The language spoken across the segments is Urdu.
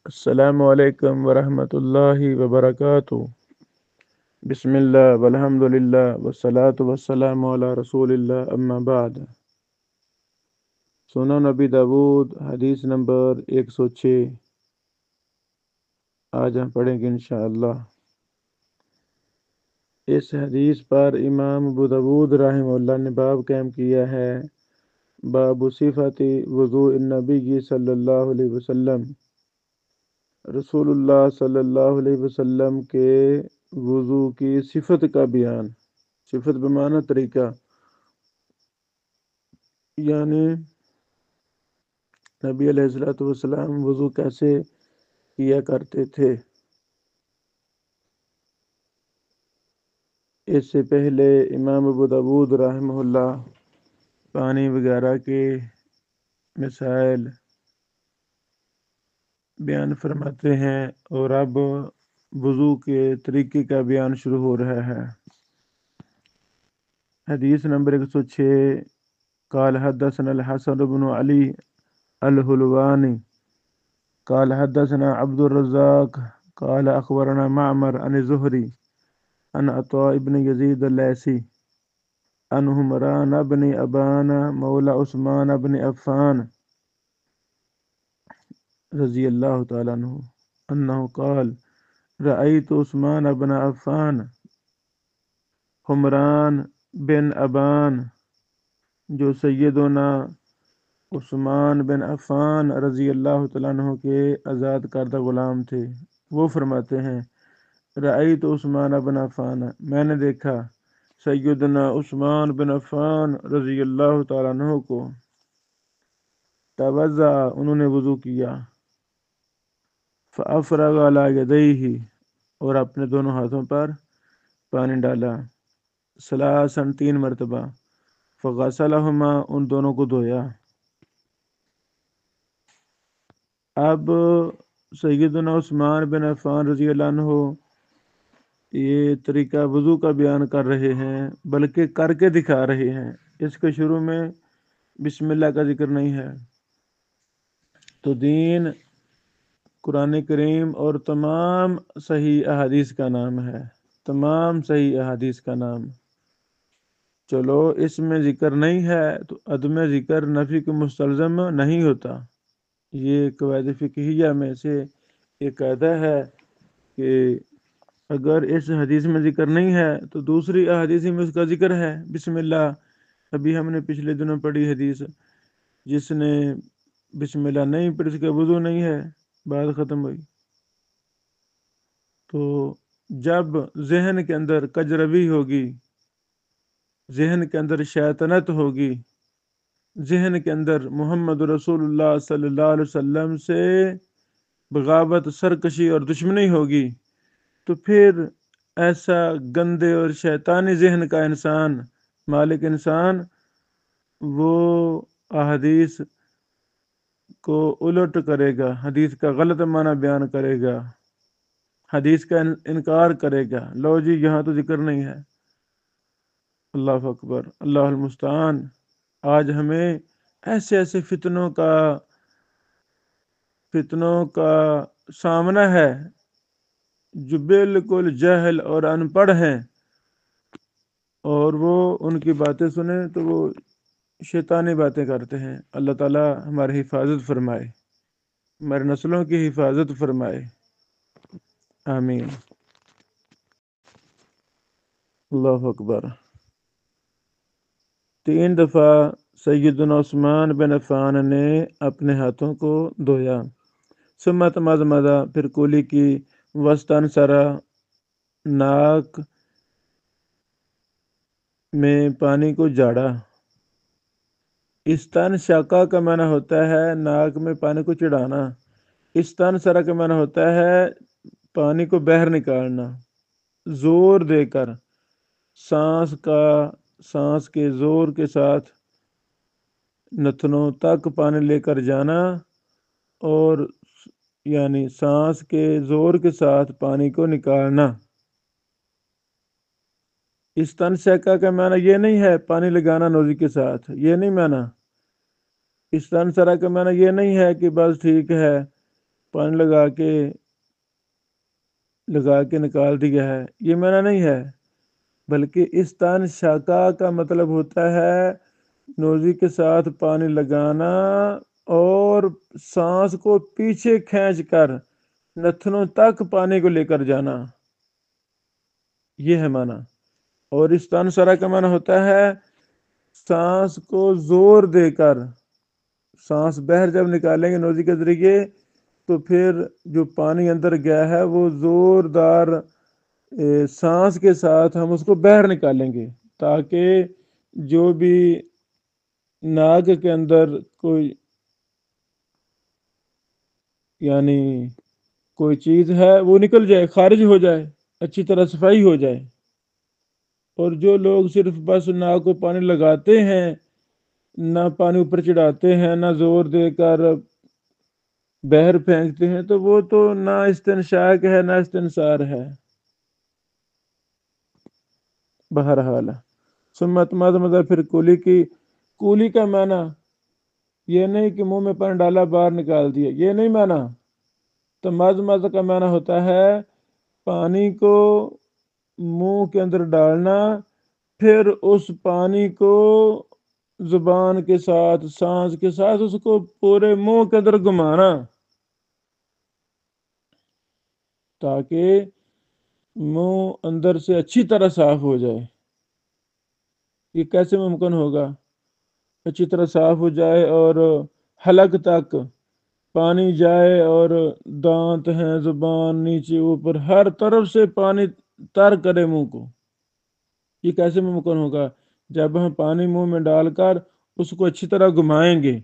السلام علیکم ورحمۃ اللہ وبرکاتہ۔ بسم اللہ والحمد للہ والصلاة والسلام علی رسول اللہ، اما بعد۔ سنن نبی داود حدیث نمبر 106 آج ہم پڑھیں گے انشاءاللہ۔ اس حدیث پر امام ابو داود رحمہ اللہ نے باب قائم کیا ہے، باب صفت وضوء النبی صلی اللہ علیہ وسلم، رسول اللہ صلی اللہ علیہ وسلم کے وضو کی صفت کا بیان۔ صفت بمعنی طریقہ، یعنی نبی علیہ الصلوۃ والسلام وضو کیسے کیا کرتے تھے۔ اس سے پہلے امام ابو داود رحمہ اللہ پانی وغیرہ کے مسائل بیان فرماتے ہیں، اور اب وضو کے طریقے کا بیان شروع ہو رہا ہے۔ حدیث نمبر 106، قال حدثنا الحسن بن علی الحلوانی قال حدثنا عبد الرزاق قال اخبرنا معمر عن الزهري عن عطاء بن يزيد الليثي عن حمران بن ابان مولى عثمان بن عفان رضی اللہ تعالیٰ عنہ انه قال رأيت عثمان بن عفان، حمران بن ابان جو سیدنا عثمان بن عفان رضی اللہ تعالیٰ عنہ کے آزاد کردہ غلام تھے، وہ فرماتے ہیں رأیت عثمان بن عفان، میں نے دیکھا سیدنا عثمان بن عفان رضی اللہ تعالیٰ عنہ کو، توضأ انہوں نے وضو کیا، فأفرغ علی یدیہ اور اپنے دونوں ہاتھوں پر پانی ڈالا، ثلاثاً 3 مرتبہ، فغسلہما ان دونوں کو دھویا۔ اب سیدنا عثمان بن عفان رضی اللہ عنہ یہ طریقہ وضو کا بیان کر رہے ہیں، بلکہ کر کے دکھا رہے ہیں۔ اس کے شروع میں بسم اللہ کا ذکر نہیں ہے۔ تو دین قرآن کریم اور تمام صحیح احادیث کا نام ہے، تمام صحیح احادیث کا نام۔ چلو اس میں ذکر نہیں ہے تو عدم ذکر نفی کو مستلزم نہیں ہوتا۔ یہ قواعد فقہیہ میں سے ایک قاعدہ ہے کہ اگر اس حدیث میں ذکر نہیں ہے تو دوسری احادیث میں اس کا ذکر ہے۔ بسم اللہ، ابھی ہم نے پچھلے دنوں پڑھی حدیث، جس نے بسم اللہ نہیں پڑھی اس کا وضو نہیں ہے، بات ختم ہوئی۔ تو جب ذہن کے اندر کجروی ہوگی، ذہن کے اندر شیطنت ہوگی، ذہن کے اندر محمد رسول اللہ صلی اللہ علیہ وسلم سے بغاوت، سرکشی اور دشمنی ہوگی، تو پھر ایسا گندے اور شیطانی ذہن کا انسان، مالک انسان، وہ احادیث کو الٹ کرے گا، حدیث کا غلط معنی بیان کرے گا، حدیث کا انکار کرے گا، لو جی یہاں تو ذکر نہیں ہے۔ اللہ اکبر، اللہ المستعان۔ آج ہمیں ایسے ایسے فتنوں کا سامنا ہے جو بالکل جاہل اور ان پڑھ ہیں، اور وہ ان کی باتیں سنیں تو وہ شیطانی باتیں کرتے ہیں۔ اللہ تعالی ہماری حفاظت فرمائے، ہماری نسلوں کی حفاظت فرمائے، آمین۔ اللہ اکبر۔ 3 دفعہ سیدنا عثمان بن عفان نے اپنے ہاتھوں کو دھویا، ثم تمضمض، پھر کولی کی، واستنثر، ناک میں پانی کو جھاڑا۔ استنشاقہ کا معنی ہوتا ہے ناک میں پانی کو چڑھانا، استنثر کا معنی ہوتا ہے پانی کو باہر نکالنا، زور دے کر، سانس کے زور کے ساتھ نتنوں تک پانی لے کر جانا، اور یعنی سانس کے زور کے ساتھ پانی کو نکالنا۔ استنشاقہ کا معنی یہ نہیں ہے پانی لگانا نوزی کے ساتھ، یہ نہیں معنی۔ استنثر کا معنی یہ نہیں ہے کہ بس ٹھیک ہے پانی لگا کے نکال دیا ہے، یہ معنی نہیں ہے، بلکہ استان شاکا کا مطلب ہوتا ہے نوزی کے ساتھ پانی لگانا اور سانس کو پیچھے کھینچ کر نتنوں تک پانی کو لے کر جانا، یہ ہے معنی۔ اور استان سرا کا معنی ہوتا ہے سانس کو زور دے کر، سانس باہر جب نکالیں گے نوزی کے ذریعے تو پھر جو پانی اندر گیا ہے وہ زوردار سانس کے ساتھ ہم اس کو باہر نکالیں گے، تاکہ جو بھی ناک کے اندر کوئی یعنی کوئی چیز ہے وہ نکل جائے، خارج ہو جائے، اچھی طرح صفائی ہو جائے۔ اور جو لوگ صرف بس ناک کو پانی لگاتے ہیں، نہ پانی اوپر چڑھاتے ہیں، نہ زور دے کر بہر پھینکتے ہیں، تو وہ تو نہ استنشاق ہے نہ استنصار ہے۔ بہرحال سمت مد پھر کولی کا معنی یہ نہیں کہ منہ میں پانی ڈالا باہر نکال دیا، یہ نہیں معنی۔ تو مد کا معنی ہوتا ہے پانی کو منہ کے اندر ڈالنا، پھر اس پانی کو زبان کے ساتھ، سانس کے ساتھ اس کو پورے منہ کے اندر گھمانا، تاکہ منہ اندر سے اچھی طرح صاف ہو جائے۔ یہ کیسے ممکن ہوگا؟ اچھی طرح صاف ہو جائے اور حلق تک پانی جائے اور دانت ہیں، زبان، نیچے اوپر ہر طرف سے پانی تر کرے منہ کو، یہ کیسے ممکن ہوگا؟ جب ہم پانی منہ میں ڈال کر اس کو اچھی طرح گھمائیں گے،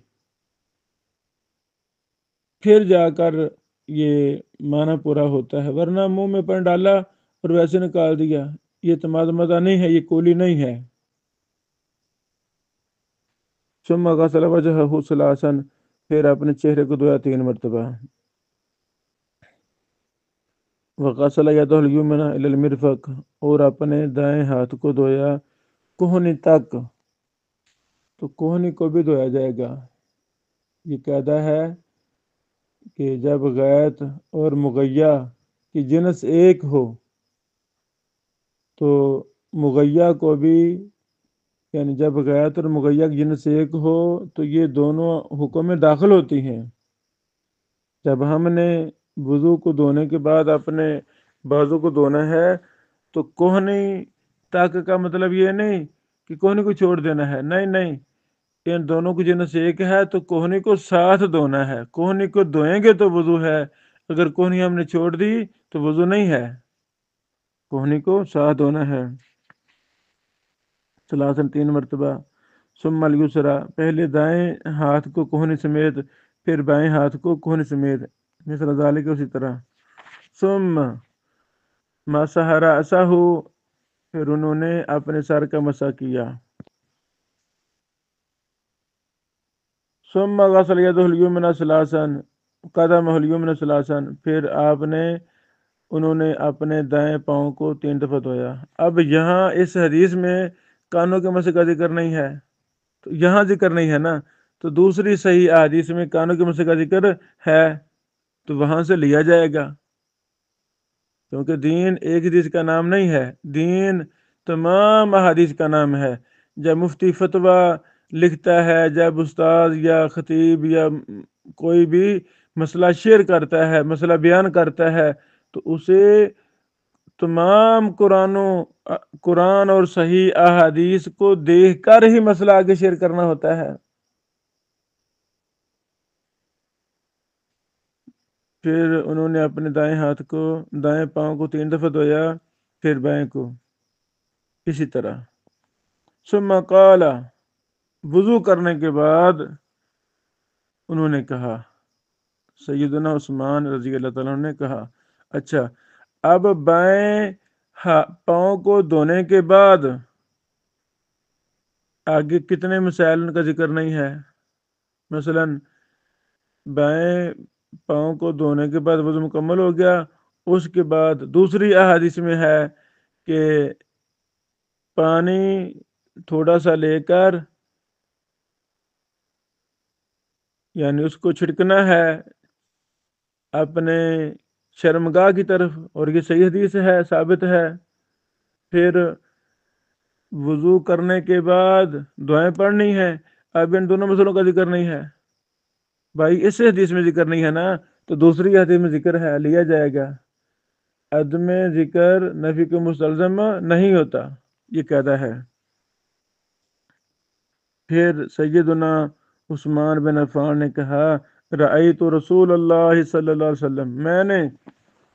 پھر جا کر یہ معنی پورا ہوتا ہے، ورنہ منہ میں پانی ڈالا اور ویسے نکال دیا، یہ تمادمدہ نہیں ہے، یہ کولی نہیں ہے۔ ثم غسل وجهه ثلاثا، پھر اپنے چہرے کو دھویا 3 مرتبہ۔ وغسل يده اليمنى الى المرفق، اور اپنے دائیں ہاتھ کو دھویا کوہنی تک، تو کوہنی کو بھی دھویا جائے گا۔ یہ قاعدہ ہے کہ جب غائط اور مغیّا کی جنس ایک ہو تو مغیّا کو بھی، یعنی جب غائط اور مغیّا کی جنس ایک ہو تو یہ دونوں حکم میں داخل ہوتی ہیں۔ جب ہم نے وضو کو دھونے کے بعد اپنے بازو کو دھونا ہے تو کوہنی تک کا مطلب یہ نہیں کہ کوہنی کو چھوڑ دینا ہے، نہیں، ان دونوں کی جنس ایک ہے تو کوہنی کو ساتھ دھونا ہے۔ کوہنی کو دھوئیں گے تو وضو ہے، اگر کوہنی ہم نے چھوڑ دی تو وضو نہیں ہے، کوہنی کو ساتھ دھونا ہے۔ ثلاثاً 3 مرتبہ۔ ثم الیسری، پہلے دائیں ہاتھ کو کوہنی سمیت، پھر بائیں ہاتھ کو کوہنی سمیت، مثل ذالک، اسی طرح۔ ثم مسح رأسہ، پھر انہوں نے اپنے سر کا مسح کیا۔ ثم غسل یدہ الیمنی ثلاثا، قدمہ الیمنی ثلاثا، پھر انہوں نے اپنے دائیں پاؤں کو 3 دفعہ دھویا۔ اب یہاں اس حدیث میں کانوں کے مسح کا ذکر نہیں ہے، تو یہاں ذکر نہیں ہے نا، تو دوسری صحیح حدیث میں کانوں کے مسح کا ذکر ہے تو وہاں سے لیا جائے گا، کیونکہ دین ایک حدیث کا نام نہیں ہے، دین تمام احادیث کا نام ہے۔ جب مفتی فتویٰ لکھتا ہے، جب استاد یا خطیب یا کوئی بھی مسئلہ شیئر کرتا ہے، مسئلہ بیان کرتا ہے، تو اسے تمام قرآن اور صحیح احادیث کو دیکھ کر ہی مسئلہ آگے شیئر کرنا ہوتا ہے۔ پھر انہوں نے اپنے دائیں پاؤں کو 3 دفعہ دھویا، پھر بائیں کو اسی طرح۔ ثم قال، وضو کرنے کے بعد انہوں نے کہا، سیدنا عثمان رضی اللہ تعالیٰ عنہ نے کہا، اچھا اب بائیں پاؤں کو دھونے کے بعد آگے کتنے مسائل ان کا ذکر نہیں ہے؟ مثلا بائیں پاؤں کو دھونے کے بعد وضو مکمل ہو گیا، اس کے بعد دوسری احادیث میں ہے کہ پانی تھوڑا سا لے کر، یعنی اس کو چھڑکنا ہے اپنے شرمگاہ کی طرف، اور یہ صحیح حدیث ہے، ثابت ہے۔ پھر وضو کرنے کے بعد دعائیں پڑھنی ہے۔ اب ان دونوں مسئلوں کا ذکر نہیں ہے بھائی، اس حدیث میں ذکر نہیں ہے نا، تو دوسری حدیث میں ذکر ہے، لیا جائے گا۔ عدم ذکر نفی کو مستلزم نہیں ہوتا، یہ قاعدہ ہے۔ پھر سیدنا عثمان بن عفان نے کہا، رأیت رسول اللہ صلی اللہ علیہ وسلم، میں نے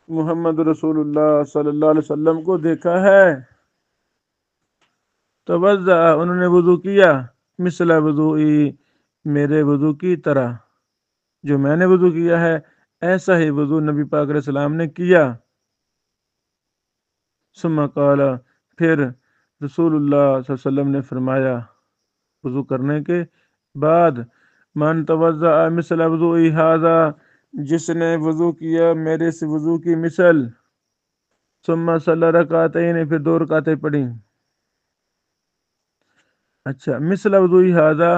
محمد رسول اللہ صلی اللہ علیہ وسلم کو دیکھا ہے، توضأ، انہوں نے وضو کیا، مثل وضوئی، میرے وضو کی طرح، جو میں نے وضو کیا ہے ایسا ہی وضو نبی پاک علیہ السلام نے کیا۔ ثم قال، پھر رسول اللہ صلی اللہ علیہ وسلم نے فرمایا وضو کرنے کے بعد، من توضأ مثل وضوئی ھذا، جس نے وضو کیا میرے سے وضو کی مثل، ثم صلی رکعتین، پھر 2 رکعتیں پڑھیں۔ اچھا، مثل وضوئی ھذا،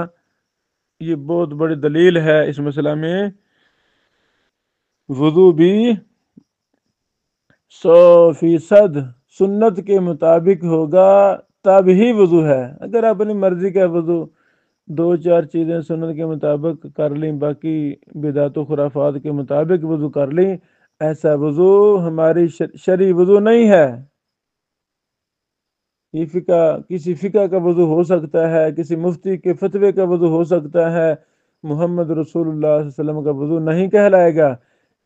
یہ بہت بڑی دلیل ہے اس مسئلہ میں۔ وضو بھی 100% سنت کے مطابق ہوگا تب ہی وضو ہے۔ اگر اپنی مرضی کا وضو 2-4 چیزیں سنت کے مطابق کر لیں، باقی بدعت و خرافات کے مطابق وضو کر لیں، ایسا وضو ہماری شرعی وضو نہیں ہے۔ یہ کسی فقہ کا وضو ہو سکتا ہے، کسی مفتی کے فتوے کا وضو ہو سکتا ہے، محمد رسول اللہ صلی اللہ علیہ وسلم کا وضو نہیں کہلائے گا۔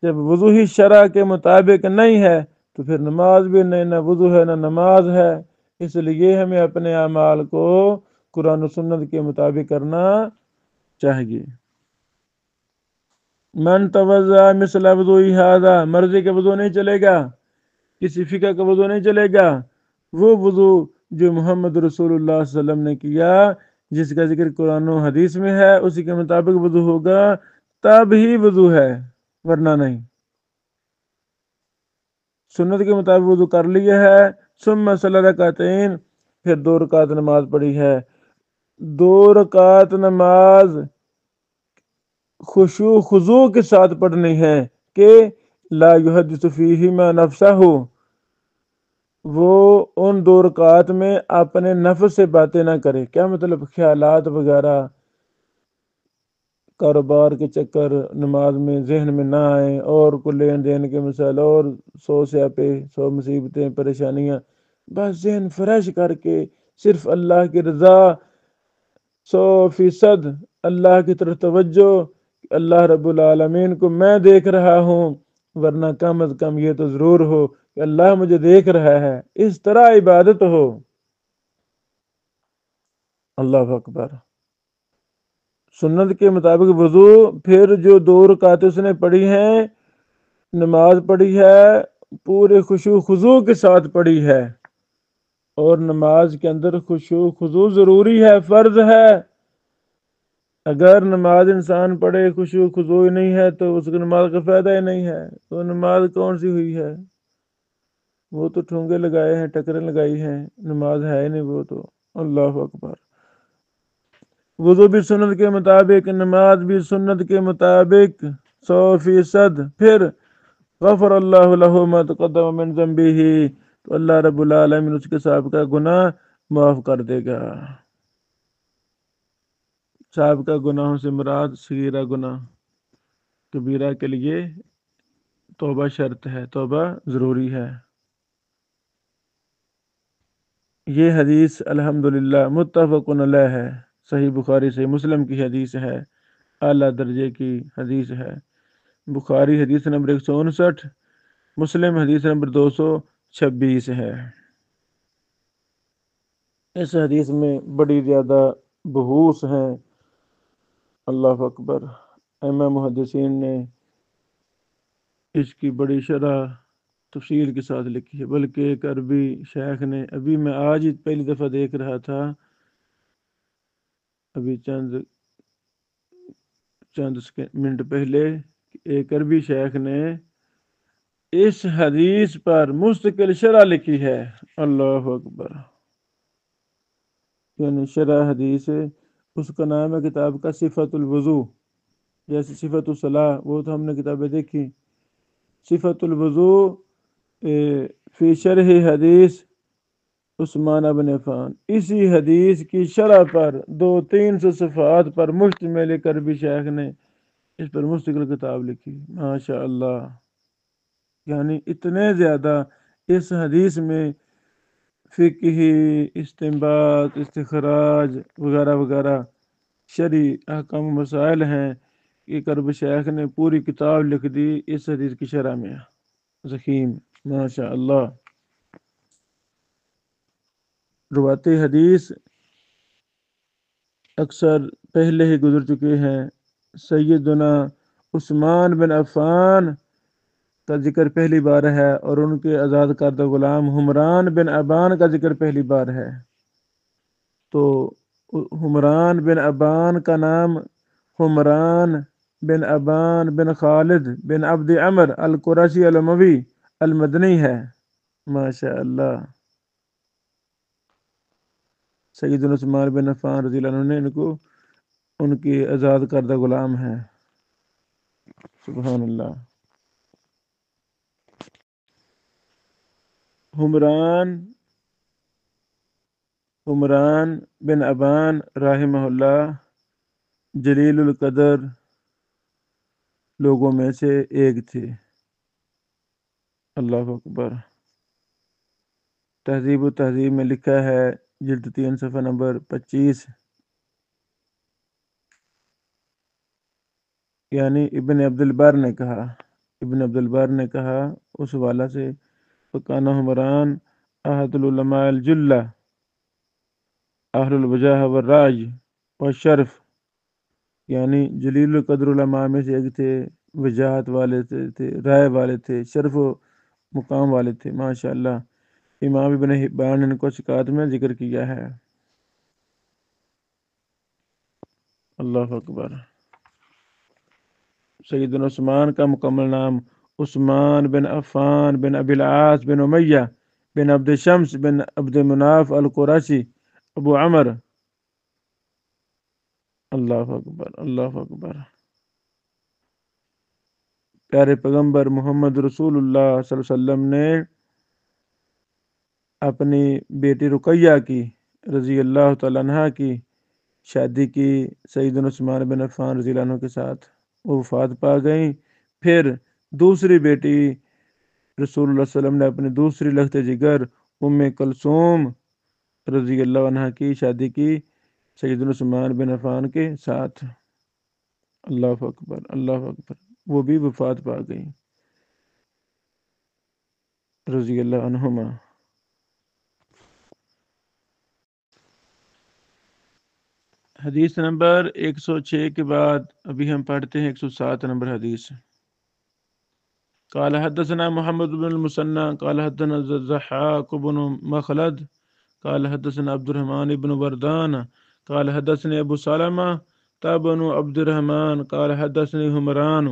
جب وضو ہی شرع کے مطابق نہیں ہے تو پھر نماز بھی نہیں، نہ وضو ہے نہ نماز ہے۔ اس لیے ہمیں اپنے اعمال کو قرآن و سنت کے مطابق کرنا چاہیے۔ من توضأ مثل وضوئی ھذا، مرضی کا وضو نہیں چلے گا، کسی فقہ کا وضو نہیں چلے گا، وہ وضو جو محمد رسول اللہ صلی اللہ علیہ وسلم نے کیا، جس کا ذکر قرآن و حدیث میں ہے، اسی کے مطابق وضو ہوگا تب ہی وضو ہے، ورنہ نہیں۔ سنت کے مطابق وضو کر لیا ہے، ثم صلی رکعتین، پھر 2 رکعت نماز پڑھی ہے۔ 2 رکعت نماز خشوع خضوع کے ساتھ پڑھنی ہے کہ لا یحدث فیہما نفسہ، وہ ان 2 رکعات میں اپنے نفس سے باتیں نہ کرے۔ کیا مطلب؟ خیالات وغیرہ، کاروبار کے چکر نماز میں ذہن میں نہ آئیں، اور کو لین دین کے مسائل، اور 100 سیاپے، 100 مصیبتیں، پریشانیاں، بس ذہن فریش کر کے صرف اللہ کی رضا، 100% اللہ کی طرف توجہ، اللہ رب العالمین کو میں دیکھ رہا ہوں، ورنہ کم از کم یہ تو ضرور ہو کہ اللہ مجھے دیکھ رہا ہے، اس طرح عبادت ہو۔ اللہ اکبر۔ سنت کے مطابق وضو، پھر جو 2 رکعتیں اس نے پڑھی ہیں، نماز پڑھی ہے، پورے خشوع خضوع کے ساتھ پڑھی ہے، اور نماز کے اندر خشوع خضوع ضروری ہے، فرض ہے۔ اگر نماز انسان پڑھے خشوع خضوع نہیں ہے تو اس کی نماز کا فائدہ ہی نہیں ہے، تو نماز کون سی ہوئی ہے؟ وہ تو ٹھونگے لگائے ہیں، ٹکریں لگائی ہیں، نماز ہے ہی نہیں وہ تو۔ اللہ اکبر۔ وضو بھی سنت کے مطابق، نماز بھی سنت کے مطابق 100%۔ پھر غفر اللہ لہ ما تقدم من ذنبہ، تو اللہ رب العالمین اس کے سابقہ گناہ معاف کر دے گا۔ سابقہ گناہوں سے مراد صغیرہ گناہ، کبیرہ کے لیے توبہ شرط ہے، توبہ ضروری ہے۔ یہ حدیث الحمدللہ متفق علیہ ہے، صحیح بخاری صحیح مسلم کی حدیث ہے، اعلیٰ درجے کی حدیث ہے۔ بخاری حدیث نمبر 159، مسلم حدیث نمبر 226 ہے۔ اس حدیث میں بڑی زیادہ بحوث ہیں، اللہ اکبر۔ ائمہ محدثین نے اس کی بڑی شرح تفصیل کے ساتھ لکھی ہے، بلکہ ایک عربی شیخ نے، ابھی میں آج ہی پہلی دفعہ دیکھ رہا تھا، ابھی چند منٹ پہلے، ایک عربی شیخ نے اس حدیث پر مستقل شرح لکھی ہے، اللہ اکبر۔ یعنی شرح حدیث، اس کا نام ہے کتاب کا صفت الوضو، جیسے صفت الصلاح، وہ تو ہم نے کتابیں دیکھی، صفت الوضو فی شرح حدیث عثمان بن عفان، اسی حدیث کی شرح پر 200-300 صفحات پر مشتمل کر بھی شیخ نے اس پر مستقل کتاب لکھی، ماشاء اللہ۔ یعنی اتنے زیادہ اس حدیث میں فقہی استنباط، استخراج وغیرہ وغیرہ شرعی احکام و مسائل ہیں کہ کرب شیخ نے پوری کتاب لکھ دی اس حدیث کی شرح میں، ضخیم، ماشاء اللہ۔ روایت حدیث اکثر پہلے ہی گزر چکے ہیں۔ سیدنا عثمان بن عفان کا ذکر پہلی بار ہے، اور ان کے آزاد کردہ غلام حمران بن ابان کا ذکر پہلی بار ہے۔ تو حمران بن ابان کا نام حمران بن ابان بن خالد بن عبد عمر القرشی الاموی المدنی ہے، ماشاء اللہ۔ سیدنا عثمان بن عفان رضی اللہ عنہ نے ان کی آزاد کردہ غلام ہیں، سبحان اللہ۔ حمران بن ابان رحمہ اللہ جلیل القدر لوگوں میں سے ایک تھے، اللہ اکبر۔ تہذیب و تہذیب میں لکھا ہے، جلد 3 صفحہ نمبر 25، یعنی ابن عبد البر نے کہا اس والا سے، فکان حمران احد العلماء الجلہ اہل الوجاہ والراج والشرف، یعنی جلیل القدر علماء میں سے ایک تھے، وجاہت والے تھے، رائے والے تھے، شرف و مقام والے تھے، ماشاء اللہ۔ امام ابن حبان نے ان کو ثقات میں ذکر کیا ہے، اللہ اکبر۔ سیدنا عثمان کا مکمل نام عثمان بن عفان بن ابی العاص بن امیہ بن عبد شمس بن عبد مناف القرشی ابو عمر، اللہ اکبر، اللہ اکبر۔ پیارے پیغمبر محمد رسول اللہ صلی اللہ علیہ وسلم نے اپنی بیٹی رقیہ کی رضی اللہ تعالیٰ عنہ کی شادی کی سیدنا عثمان بن عفان رضی اللہ عنہ کے ساتھ، وہ وفات پا گئیں۔ پھر دوسری بیٹی رسول اللہ صلی اللہ علیہ وسلم نے اپنی دوسری لخت جگر ام کلثوم رضی اللہ عنہ کی شادی کی سیدنا عثمان بن عفان کے ساتھ، اللہ اکبر، اللہ اکبر۔ وہ بھی وفات پا گئیں رضی اللہ عنہما۔ حدیث نمبر 106 کے بعد ابھی ہم پڑھتے ہیں 107 نمبر حدیث۔ قال حدثنا محمد بن المثنى قال حدثنا الضحاك بن مخلد قال حدثنا عبد الرحمن بن وردان قال حدثني ابو سلمة بن عبد الرحمن قال حدثني حمران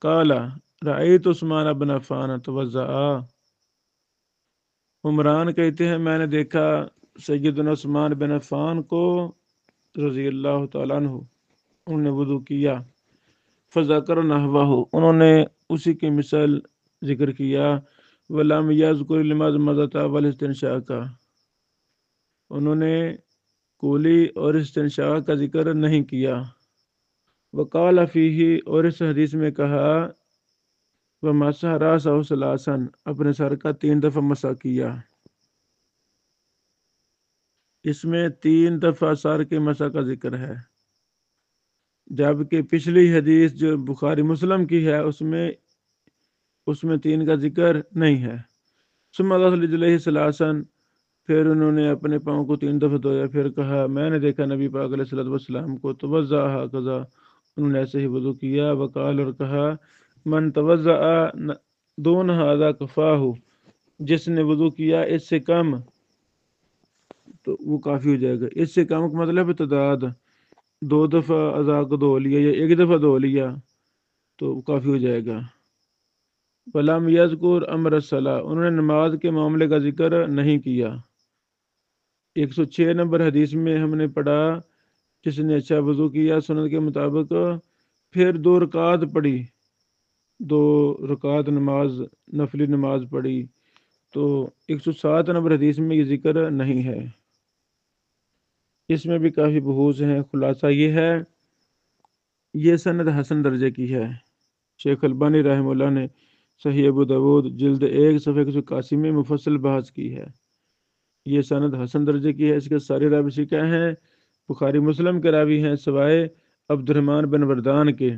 قال رأيت عثمان بن عفان توضأ۔ حمران کہتے ہیں میں نے دیکھا سیدنا عثمان بن عفان کو رضی اللہ تعالیٰ عنہ، انہوں نے وضو کیا، فذکر نحوہ، انہوں نے اسی کی مثال ذکر کیا، ولم یذکر المضمضۃ والاستنشاق، انہوں نے کولی اور استنشاق کا ذکر نہیں کیا، وقال فیہ، اور اس حدیث میں کہا، ومسح راسہ ثلاثا، اپنے سر کا 3 دفعہ مسح کیا، اس میں 3 دفعہ سر کے مسح کا ذکر ہے، جبکہ پچھلی حدیث جو بخاری مسلم کی ہے اس میں 3 کا ذکر نہیں ہے۔ ثم غسل رجليه ثلاثا، پھر انہوں نے اپنے پاؤں کو 3 دفعہ دھویا، پھر کہا میں نے دیکھا نبی پاک علیہ الصلوۃ والسلام کو توضأ هكذا، انہوں نے ایسے ہی وضو کیا، وقال، اور کہا، من توضأ دون هذا كفاه، جس نے وضو کیا اس سے کم تو وہ کافی ہو جائے گا۔ اس سے کم کا مطلب ہے تعداد، 2 دفعہ اعضاء کو دھو لیا یا 1 دفعہ دھو لیا تو وہ کافی ہو جائے گا۔ ولم یذکر امر الصلاۃ، انہوں نے نماز کے معاملے کا ذکر نہیں کیا۔ 106 نمبر حدیث میں ہم نے پڑھا، جس نے اچھا وضو کیا سنت کے مطابق، پھر 2 رکعت پڑھی 2 رکعت نماز نفلی نماز پڑھی، تو 107 نمبر حدیث میں یہ ذکر نہیں ہے۔ اس میں بھی کافی بحوث ہیں۔ خلاصہ یہ ہے، یہ سند حسن درجے کی ہے۔ شیخ البانی رحمہ اللہ نے صحیح ابو داود جلد 1 صفحہ 181 میں مفصل بحث کی ہے۔ یہ سند حسن درجے کی ہے۔ اس کے سارے راوی ثقہ ہیں، بخاری مسلم کے راوی ہیں سوائے عبد الرحمن بن وردان کے۔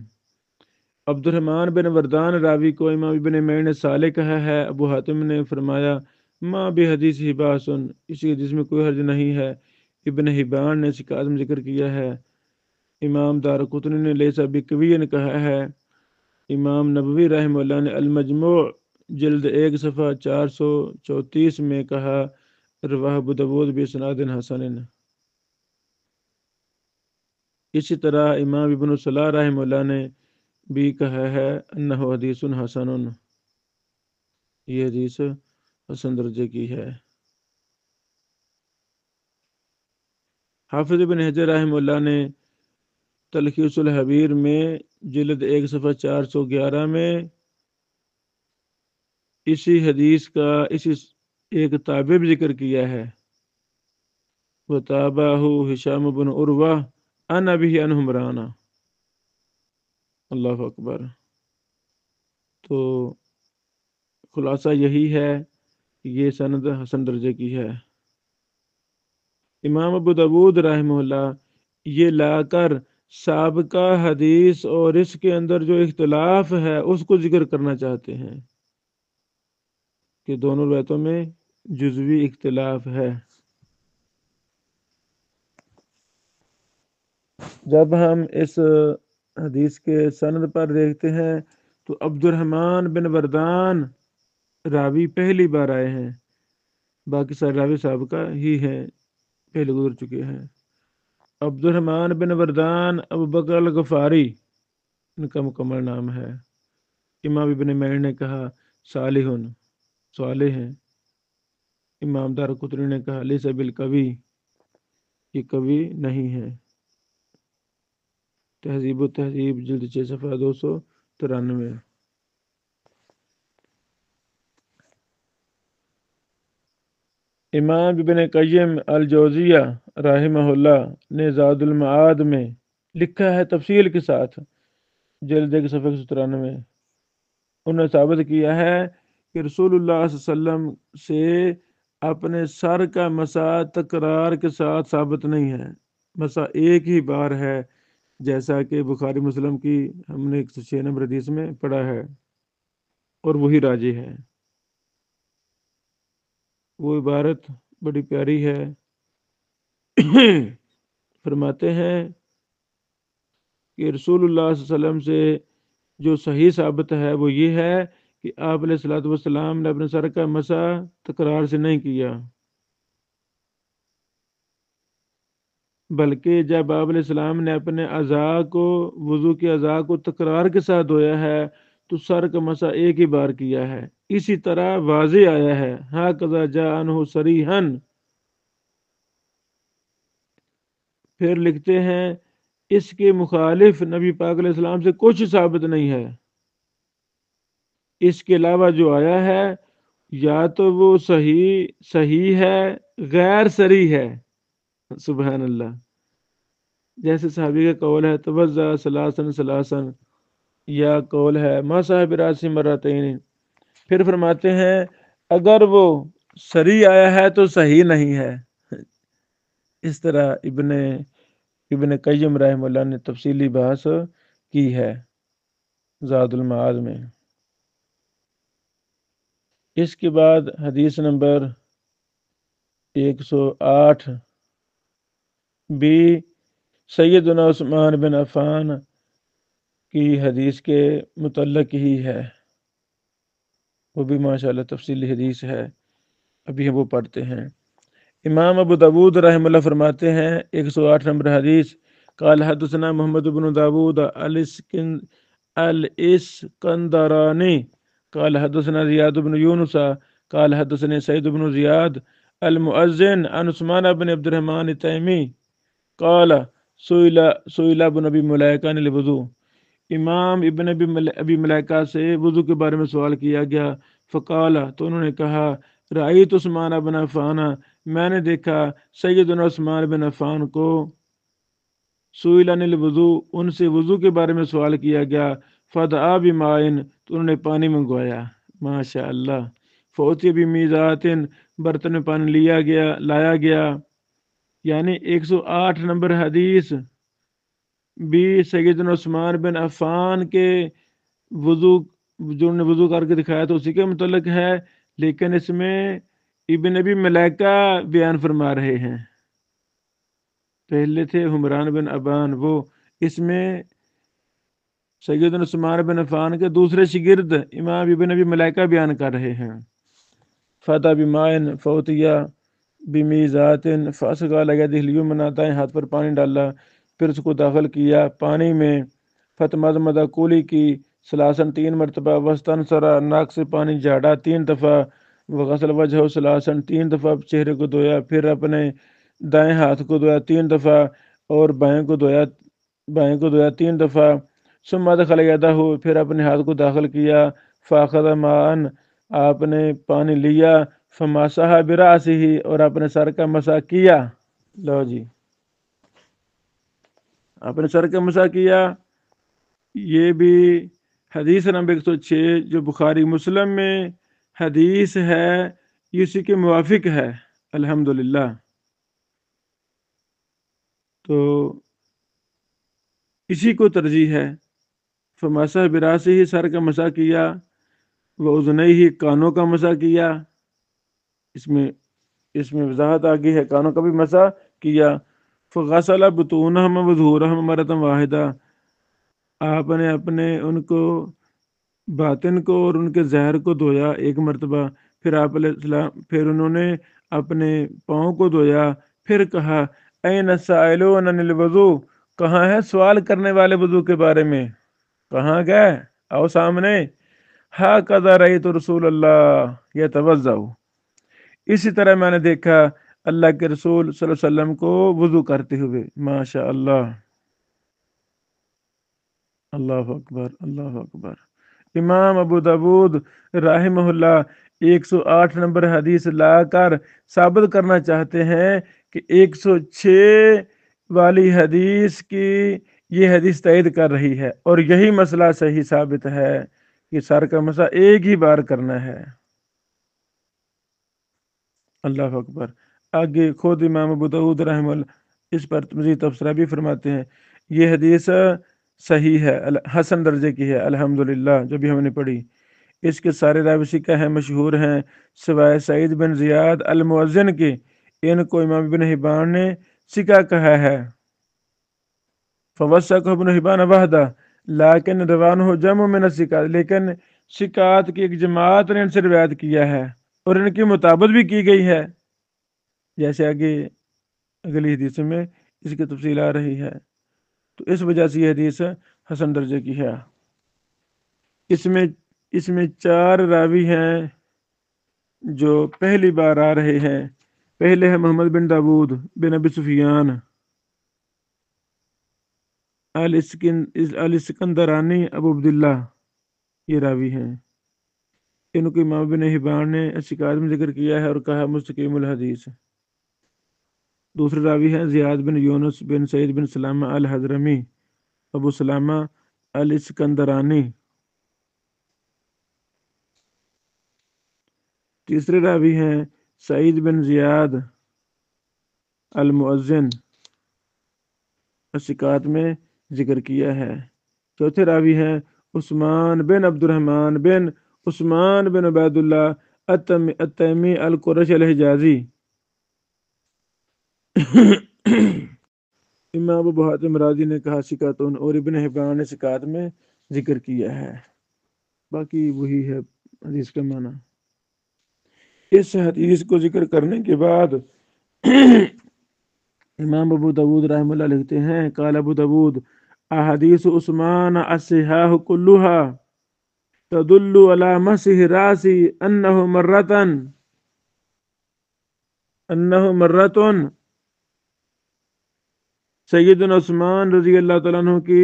عبد الرحمن بن وردان راوی کو امام ابن معین نے صالح کہا ہے۔ ابو حاتم نے فرمایا ما بھی حدیث ہی باسن، اسی حدیث میں کوئی حرج نہیں ہے۔ ابن حبان نے ثقات میں ذکر کیا ہے۔ امام دارقطنی نے لیسا بقوی نے کہا ہے۔ امام نبوی رحمہ اللہ نے المجموع جلد 1 صفحہ 434 میں کہا رواہ ابو داود بسناد حسن۔ اسی طرح امام ابن صلاح رحمہ اللہ نے بھی کہا ہے انہ حدیث حسن، یہ حدیث حسن درجے کی ہے۔ حافظ ابن حجر رحمہ اللہ نے تلخیص الحبیر میں جلد 1 صفحہ 411 میں اسی حدیث کا اسی ایک تابع بھی ذکر کیا ہے۔ وَتَابَعَهُ ہشام بن عروہ عن ابیہ عن عمران۔ اللہ اکبر۔ تو خلاصہ یہی ہے کہ یہ سند حسن درجے کی ہے۔ امام ابو داود رحمہ اللہ یہ لا کر سابقہ حدیث اور اس کے اندر جو اختلاف ہے اس کو ذکر کرنا چاہتے ہیں کہ دونوں روایتوں میں جزوی اختلاف ہے۔ جب ہم اس حدیث کے سند پر دیکھتے ہیں تو عبد الرحمن بن وردان راوی پہلی بار آئے ہیں، باقی سارے راوی سابقہ ہی ہیں، پہلے گزر چکے ہیں۔ عبد الرحمن بن وردان ابو بکر الغفاری ان کا مکمل نام ہے۔ امام ابن معین نے کہا صالح ہیں۔ امام دارقطنی نے کہا لیس بالقوی، یہ قوی نہیں ہے۔ تہذیب و تہذیب جلد 6 صفحہ 293۔ امام ابن قیم الجوزیہ رحمہ اللہ نے زاد المعاد میں لکھا ہے تفصیل کے ساتھ جلد 1 صفحہ 193، انہوں نے ثابت کیا ہے کہ رسول اللہ صلی اللہ علیہ وسلم سے اپنے سر کا مسح تکرار کے ساتھ ثابت نہیں ہے، مسح ایک ہی بار ہے، جیسا کہ بخاری مسلم کی ہم نے 106 نمبر حدیث میں پڑھا ہے، اور وہی راجح ہے۔ وہ عبارت بڑی پیاری ہے۔ فرماتے ہیں کہ رسول اللہ صلی اللہ علیہ وسلم سے جو صحیح ثابت ہے وہ یہ ہے کہ آپ علیہ الصلوۃ والسلام نے اپنے سر کا مسح تکرار سے نہیں کیا، بلکہ جب آپ علیہ السلام نے اپنے اعضاء کو وضو کے اعضاء کو تکرار کے ساتھ دھویا ہے تو سر کا مسح ایک ہی بار کیا ہے۔ اسی طرح واضح آیا ہے ہاکذا جاء عنہ صریحاً۔ پھر لکھتے ہیں اس کے مخالف نبی پاک علیہ السلام سے کچھ ثابت نہیں ہے، اس کے علاوہ جو آیا ہے یا تو وہ صحیح ہے غیر صریح ہے۔ سبحان اللہ۔ جیسے صحابی کا قول ہے توضأ ثلاثاً ثلاثاً، یا قول ہے مسح برأسہ مرتین۔ پھر فرماتے ہیں اگر وہ صریح آیا ہے تو صحیح نہیں ہے۔ اس طرح ابن قیم رحمہ اللہ نے تفصیلی بحث کی ہے زاد المعاد میں۔ اس کے بعد حدیث نمبر 108 بھی سیدنا عثمان بن عفان کی حدیث کے متعلق ہی ہے، وہ بھی ماشاءاللہ تفصیلی حدیث ہے، ابھی ہم وہ پڑھتے ہیں۔ امام ابو داود رحمہ اللہ فرماتے ہیں 108 نمبر حدیث قال حدثنا محمد بن داود الاسکندرانی قال حدثنا زیاد بن یونس قال حدثنا سعید بن زیاد المؤذن عن عثمان بن عبد الرحمن التیمی قال سئل ابن ابی ملیکہ عن الوضوء۔ امام ابن ابی ملیکہ سے وضو کے بارے میں سوال کیا گیا، فقال، تو انہوں نے کہا، رأیت عثمان بن عفان، میں نے دیکھا سیدنا عثمان بن عفان کو، سئل عن الوضو، ان سے وضو کے بارے میں سوال کیا گیا، فدعا بماء، تو انہوں نے پانی منگوایا، ماشاء اللہ، فوتی بمیزات، برتن میں پانی لایا گیا، یعنی 108 نمبر حدیث بھی سیدنا عثمان بن عفان کے وضو، جو انہوں نے وضو کر کے دکھایا تو اسی کے متعلق ہے، لیکن اس میں ابن ابی ملیکہ بیان فرما رہے ہیں، پہلے تھے حمران بن ابان، وہ اس میں سیدنا عثمان بن عفان کے دوسرے شاگرد امام ابن ابی ملیکہ بیان کر رہے ہیں، فتح بمائن فوتیا بمیزات فاسقہ لگا دہلیوں میں دائیں ہاتھ پر پانی ڈالا، پھر اس کو داخل کیا پانی میں، فتمد مدہ کولی کی، سلاسن 3 مرتبہ، وسطن سرا، ناک سے پانی جھاڑا 3 دفعہ، وغسل وجہ سلاسن 3 دفعہ چہرے کو دھویا، پھر اپنے دائیں ہاتھ کو دھویا 3 دفعہ، اور بائیں کو دھویا 3 دفعہ، ثم دخل یدہ، پھر اپنے ہاتھ کو داخل کیا، فاخذ مان، آپ نے پانی لیا، فماسح براسہ، اور اپنے سر کا مسح کیا، لو جی اپنے سر کا مسح کیا، یہ بھی حدیث نمبر 106 جو بخاری مسلم میں حدیث ہے، یہ اسی کے موافق ہے، الحمدللہ۔ تو اسی کو ترجیح ہے، فماسح براسہ ہی سر کا مسح کیا، وہ اذنیہ ہی کانوں کا مسح کیا، اس میں وضاحت آگئی ہے، کانوں کا بھی مسح کیا، فغسل بطونہم وظہورہم مرۃ واحدہ، آپ نے اپنے ان کو باطن کو اور ان کے ظاہر کو دھویا 1 مرتبہ، پھر آپ علیہ السلام، پھر انہوں نے اپنے پاؤں کو دھویا، پھر کہا، این السائلون عن الوضو، کہاں ہے سوال کرنے والے وضو کے بارے میں، کہاں گئے، آؤ سامنے، ہاکذا رأیت رسول اللہ یتوضأ، اسی طرح میں نے دیکھا اللہ کے رسول صلی اللہ علیہ وسلم کو وضو کرتے ہوئے، ماشاء اللہ، اللہ اکبر، اللہ اکبر۔ امام ابو داود رحمہ اللہ 108 نمبر حدیث لا کر ثابت کرنا چاہتے ہیں کہ 106 والی حدیث کی یہ حدیث تائید کر رہی ہے، اور یہی مسئلہ صحیح ثابت ہے کہ سر کا مسح ایک ہی بار کرنا ہے، اللہ اکبر۔ آگے خود امام ابو داود رحمہ اللہ اس پر مزید تبصرہ بھی فرماتے ہیں، یہ حدیث صحیح ہے، حسن درجے کی ہے، الحمدللہ، جو بھی ہم نے پڑھی، اس کے سارے راوی ثقہ ہیں، مشہور ہیں، سوائے سعید بن زیاد المؤذن کے، ان کو امام ابن حبان نے ثقہ کہا ہے، فوثقہ ابن حبان وحدہ، لیکن روانہ جمع من الثقات، لیکن ثقات کی ایک جماعت نے ان سے روایت کیا ہے، اور ان کی مطابقت بھی کی گئی ہے، جیسے آگے اگلی حدیث میں اس کی تفصیل آ رہی ہے، تو اس وجہ سے یہ حدیث حسن درجے کی ہے۔ اس میں 4 راوی ہیں جو پہلی بار آ رہے ہیں، پہلے ہے محمد بن داود بن ابی سفیان الاسکندرانی ابو عبداللہ، یہ راوی ہیں، ان کو امام بن حبان نے ثقات میں ذکر کیا ہے اور کہا مستقیم الحدیث۔ دوسرے راوی ہیں زیاد بن یونس بن سعید بن سلامہ الحضرمی ابو سلامہ الاسکندرانی۔ تیسرے راوی ہیں سعید بن زیاد المؤذن، ثقات میں ذکر کیا ہے۔ چوتھے راوی ہیں عثمان بن عبد الرحمن بن عثمان بن عبید اللہ التیمی القرشی الحجازی۔ امام ابو حاتم رازی نے کہا ثقاتن، اور ابن حبان نے ثقات میں ذکر کیا ہے، باقی وہی ہے حدیث کا معنی۔ اس حدیث کو ذکر کرنے کے بعد امام ابو داود رحمہ اللہ لکھتے ہیں، قال ابو داود احادیث عثمان الصحاح كلها تدل على مسح راسه انه مرتن، سیدنا عثمان رضی اللہ تعالیٰ عنہ کی